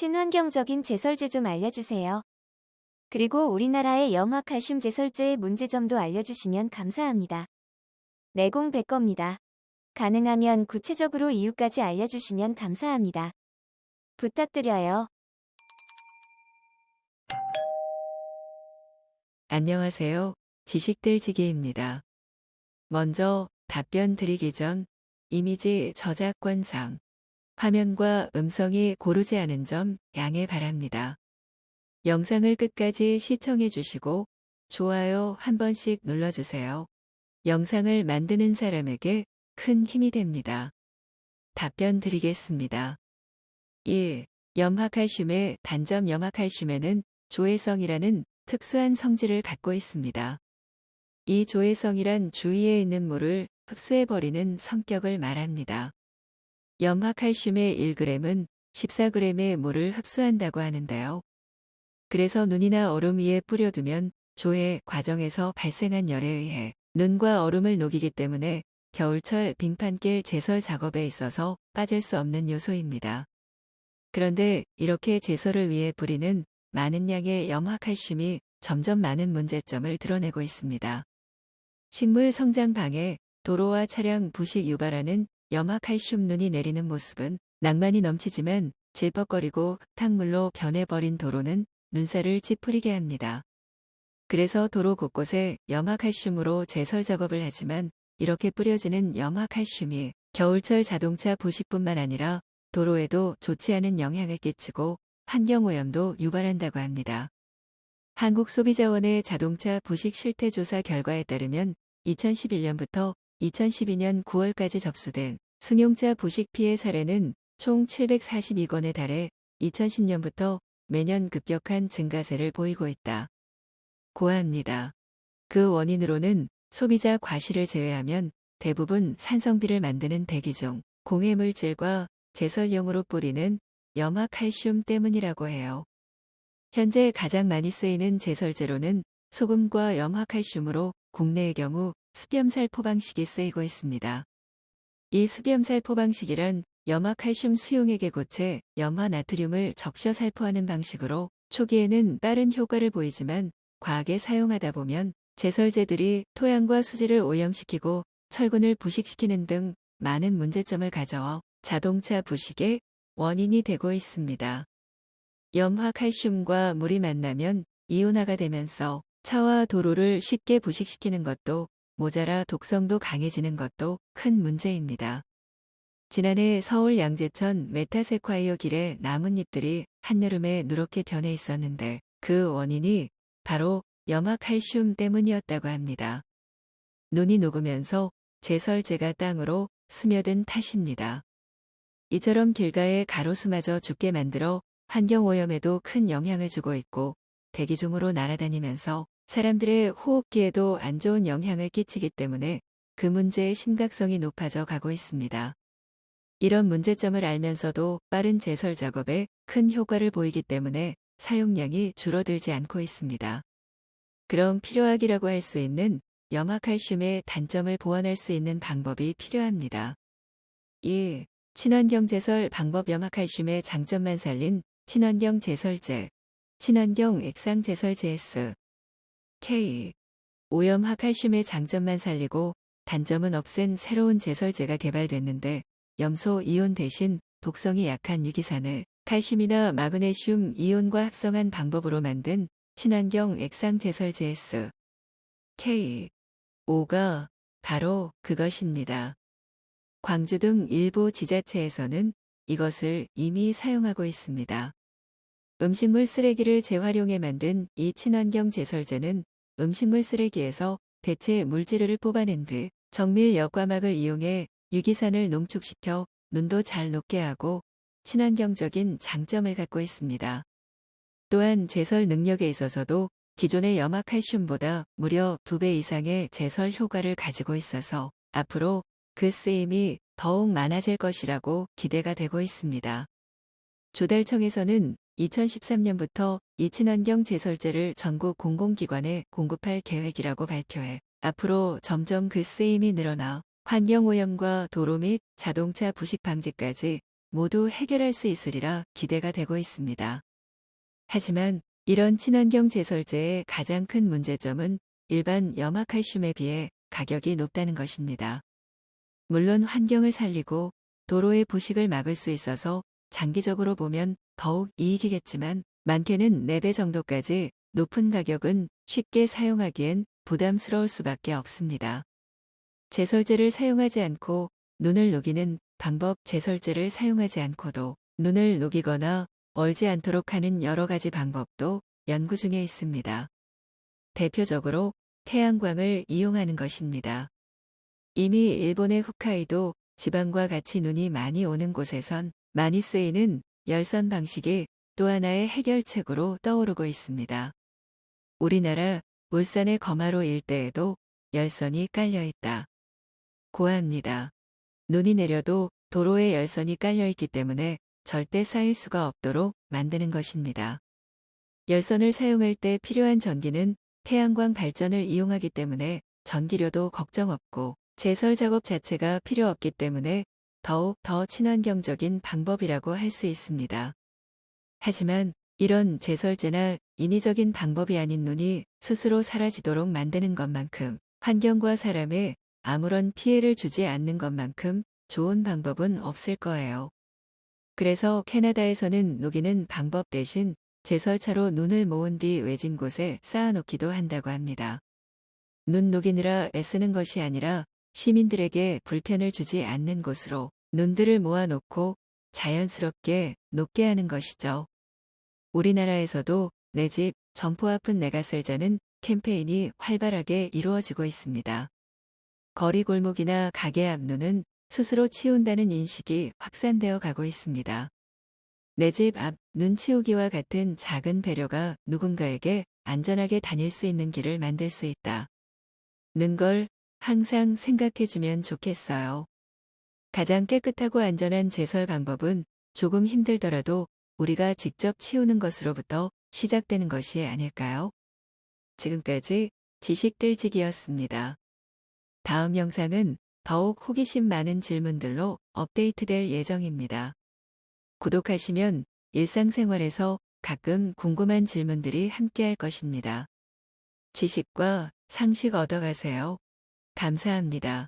친환경적인 제설제 좀 알려주세요. 그리고 우리나라의 염화칼슘 제설제의 문제점도 알려주시면 감사합니다. 내공 100겁니다. 가능하면 구체적으로 이유까지 알려주시면 감사합니다. 부탁드려요. 안녕하세요. 지식들지기입니다. 먼저 답변 드리기 전 이미지 저작권상 화면과 음성이 고르지 않은 점 양해 바랍니다. 영상을 끝까지 시청해 주시고 좋아요 한 번씩 눌러주세요. 영상을 만드는 사람에게 큰 힘이 됩니다. 답변 드리겠습니다. 1. 염화칼슘의 단점. 염화칼슘에는 조해성이라는 특수한 성질을 갖고 있습니다. 이 조해성이란 주위에 있는 물을 흡수해버리는 성격을 말합니다. 염화칼슘의 1g은 14g의 물을 흡수한다고 하는데요. 그래서 눈이나 얼음 위에 뿌려두면 조해 과정에서 발생한 열에 의해 눈과 얼음을 녹이기 때문에 겨울철 빙판길 제설 작업에 있어서 빠질 수 없는 요소입니다. 그런데 이렇게 제설을 위해 뿌리는 많은 양의 염화칼슘이 점점 많은 문제점을 드러내고 있습니다. 식물 성장 방해, 도로와 차량 부식 유발하는 염화칼슘. 눈이 내리는 모습은 낭만이 넘치지만 질퍽거리고 흙탕물로 변해버린 도로는 눈살을 찌푸리게 합니다. 그래서 도로 곳곳에 염화칼슘으로 제설 작업을 하지만 이렇게 뿌려지는 염화칼슘이 겨울철 자동차 부식뿐만 아니라 도로에도 좋지 않은 영향을 끼치고 환경오염도 유발한다고 합니다. 한국소비자원의 자동차 부식 실태 조사 결과에 따르면 2011년부터 2012년 9월까지 접수된 승용차 부식 피해 사례는 총 742건에 달해 2010년부터 매년 급격한 증가세를 보이고 있다. 고합니다. 그 원인으로는 소비자 과실을 제외하면 대부분 산성비를 만드는 대기종, 공해물질과 제설용으로 뿌리는 염화칼슘 때문이라고 해요. 현재 가장 많이 쓰이는 제설제로는 소금과 염화칼슘으로 국내의 경우 습염살포 방식이 쓰이고 있습니다. 이 습염살포 방식이란 염화칼슘 수용액에 고체 염화나트륨을 적셔 살포하는 방식으로 초기에는 빠른 효과를 보이지만 과하게 사용하다 보면 제설제들이 토양과 수질을 오염시키고 철근을 부식시키는 등 많은 문제점을 가져와 자동차 부식의 원인이 되고 있습니다. 염화칼슘과 물이 만나면 이온화가 되면서 차와 도로를 쉽게 부식시키는 것도 모자라 독성도 강해지는 것도 큰 문제입니다. 지난해 서울 양재천 메타세콰이어 길의 나뭇잎들이 한여름에 누렇게 변해 있었는데 그 원인이 바로 염화칼슘 때문이었다고 합니다. 눈이 녹으면서 제설제가 땅으로 스며든 탓입니다. 이처럼 길가의 가로수마저 죽게 만들어 환경오염에도 큰 영향을 주고 있고 대기중으로 날아다니면서 사람들의 호흡기에도 안 좋은 영향을 끼치기 때문에 그 문제의 심각성이 높아져 가고 있습니다. 이런 문제점을 알면서도 빠른 제설 작업에 큰 효과를 보이기 때문에 사용량이 줄어들지 않고 있습니다. 그럼 필요하기라고 할 수 있는 염화칼슘의 단점을 보완할 수 있는 방법이 필요합니다. 1. 친환경 제설 방법. 염화칼슘의 장점만 살린 친환경 제설제, 친환경 액상 제설제 S, K. 오염화칼슘의 장점만 살리고 단점은 없앤 새로운 제설제가 개발됐는데 염소 이온 대신 독성이 약한 유기산을 칼슘이나 마그네슘 이온과 합성한 방법으로 만든 친환경 액상 제설제 S, K. 5가 바로 그것입니다. 광주 등 일부 지자체에서는 이것을 이미 사용하고 있습니다. 음식물 쓰레기를 재활용해 만든 이 친환경 제설제는 음식물 쓰레기에서 대체 물질을 뽑아낸 뒤 정밀 역과막을 이용해 유기산을 농축시켜 눈도 잘 녹게 하고 친환경적인 장점을 갖고 있습니다. 또한 제설 능력에 있어서도 기존의 염화칼슘보다 무려 2배 이상의 제설 효과를 가지고 있어서 앞으로 그 쓰임이 더욱 많아질 것이라고 기대가 되고 있습니다. 조달청에서는 2013년부터 이 친환경 제설제를 전국 공공기관에 공급할 계획이라고 발표해 앞으로 점점 그 쓰임이 늘어나 환경오염과 도로 및 자동차 부식 방지까지 모두 해결할 수 있으리라 기대가 되고 있습니다. 하지만 이런 친환경 제설제의 가장 큰 문제점은 일반 염화칼슘에 비해 가격이 높다는 것입니다. 물론 환경을 살리고 도로의 부식을 막을 수 있어서 장기적으로 보면 더욱 이익이겠지만 많게는 4배 정도까지 높은 가격은 쉽게 사용하기엔 부담스러울 수밖에 없습니다. 제설제를 사용하지 않고 눈을 녹이는 방법. 제설제를 사용하지 않고도 눈을 녹이거나 얼지 않도록 하는 여러 가지 방법도 연구 중에 있습니다. 대표적으로 태양광을 이용하는 것입니다. 이미 일본의 홋카이도 지방과 같이 눈이 많이 오는 곳에선 많이 쓰이는 열선 방식이 또 하나의 해결책으로 떠오르고 있습니다. 우리나라 울산의 거마로 일대에도 열선이 깔려 있다. 고합니다. 눈이 내려도 도로에 열선이 깔려 있기 때문에 절대 쌓일 수가 없도록 만드는 것입니다. 열선을 사용할 때 필요한 전기는 태양광 발전을 이용하기 때문에 전기료도 걱정 없고 제설 작업 자체가 필요 없기 때문에 더욱 더 친환경적인 방법이라고 할 수 있습니다. 하지만 이런 제설제나 인위적인 방법이 아닌 눈이 스스로 사라지도록 만드는 것만큼 환경과 사람에 아무런 피해를 주지 않는 것만큼 좋은 방법은 없을 거예요. 그래서 캐나다에서는 녹이는 방법 대신 제설차로 눈을 모은 뒤 외진 곳에 쌓아놓기도 한다고 합니다. 눈 녹이느라 애쓰는 것이 아니라 시민들에게 불편을 주지 않는 곳으로 눈들을 모아놓고 자연스럽게 녹게 하는 것이죠. 우리나라에서도 내 집 점포 앞은 내가 살자는 캠페인이 활발하게 이루어지고 있습니다. 거리 골목이나 가게 앞 눈은 스스로 치운다는 인식이 확산되어 가고 있습니다. 내 집 앞 눈 치우기와 같은 작은 배려가 누군가에게 안전하게 다닐 수 있는 길을 만들 수 있다. 는 걸 항상 생각해주면 좋겠어요. 가장 깨끗하고 안전한 제설 방법은 조금 힘들더라도 우리가 직접 치우는 것으로부터 시작되는 것이 아닐까요? 지금까지 지식들지기였습니다. 다음 영상은 더욱 호기심 많은 질문들로 업데이트될 예정입니다. 구독하시면 일상생활에서 가끔 궁금한 질문들이 함께할 것입니다. 지식과 상식 얻어가세요. 감사합니다.